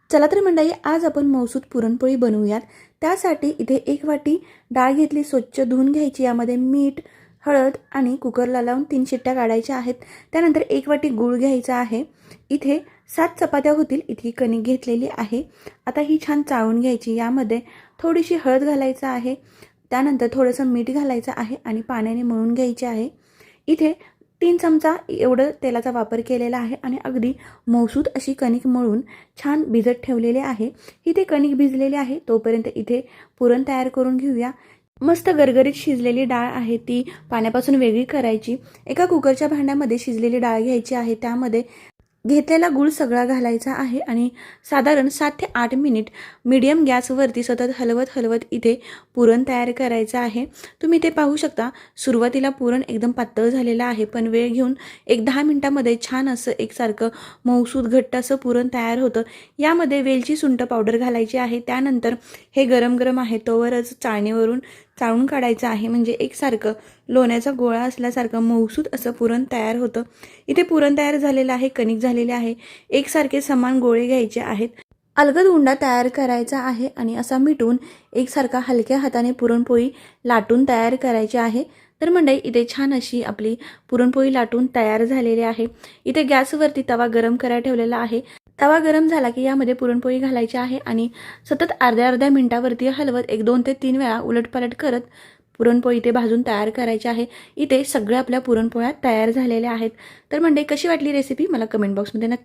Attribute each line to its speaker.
Speaker 1: चला तर मंडळी, आज आपण मौसूद पुरणपोळी बनवूयात। त्यासाठी इथे 1 वाटी डाळ घेतली, स्वच्छ धुवून घ्यायची। यामध्ये मीठ, हळद आणि कुकरला लावून 3 शिट्ट्या काढायच्या आहेत। त्यानंतर 1 वाटी गूळ घ्यायचा आहे। इथे 7 चपात्या होतील इतकी कणिक घेतलेली आहे। आता ही छान चाळून घ्यायची। यामध्ये थोडीशी हळद घालायचं आहे, त्यानंतर थोडंसं मीठ घालायचं आहे आणि पाण्याने मळून घ्यायचे आहे। इथे 3 चमचा एवढं तेलाचा वापर केलेला आहे आणि अगदी मौसूद अशी कणिक मळून छान भिजत ठेवलेले आहे। इथे कणिक भिजलेली आहे तोपर्यंत इथे पुरण तयार करून घेऊया। मस्त गरगरीत शिजलेली डाळ आहे ती पाण्यापासून वेगळी करायची। एका कुकरच्या भांड्यामध्ये शिजलेली डाळ घ्यायची आहे, त्यामध्ये घेतलेला गूळ सगळा घालायचा आहे आणि साधारण 7 ते 8 मिनिट मीडियम गॅसवरती सतत हलवत इथे पुरण तयार करायचं आहे। तुम्ही इथे पाहू शकता, सुरुवातीला पुरण एकदम पातळ झालेलं आहे, पण वेळ घेऊन एक 10 मिनिटांमध्ये छान असं एकसारखं मौसूद घट्ट असं पुरण तयार होतं। यामध्ये वेलची सुंठ पावडर घालायची आहे। त्यानंतर हे गरम आहे तोवरच चाळणीवरून चाळून काढायचं आहे, म्हणजे एकसारखं लोण्याचा गोळा असल्यासारखं मौसूद असं पुरण तयार होतं। इथे पुरण तयार झालेलं आहे, कणिक झालेले आहे। एकसारखे समान गोळे घ्यायचे आहेत। अलगद उंडा तयार करायचा आहे आणि असा मिटून एकसारखा हलक्या हाताने पुरणपोळी लाटून तयार करायची आहे। तर मंडळी, इथे छान अशी आपली पुरणपोळी लाटून तयार झालेली आहे। इथे गॅसवरती तवा गरम करायला ठेवलेला आहे। तवा गरम झाला की यामध्ये पुरणपोळी घालायची आहे आणि सतत अर्ध्या मिनिटावरती हलवत 1 2 ते 3 वेळा उलटपालट करत पुरणपोळी इथे भाजून तयार करायची आहे। इथे सगळ्या आपल्या पुरणपोळ्या तयार झालेल्या आहेत। तर मंडळी, कशी वाटली रेसिपी मला कमेंट बॉक्समध्ये नक्की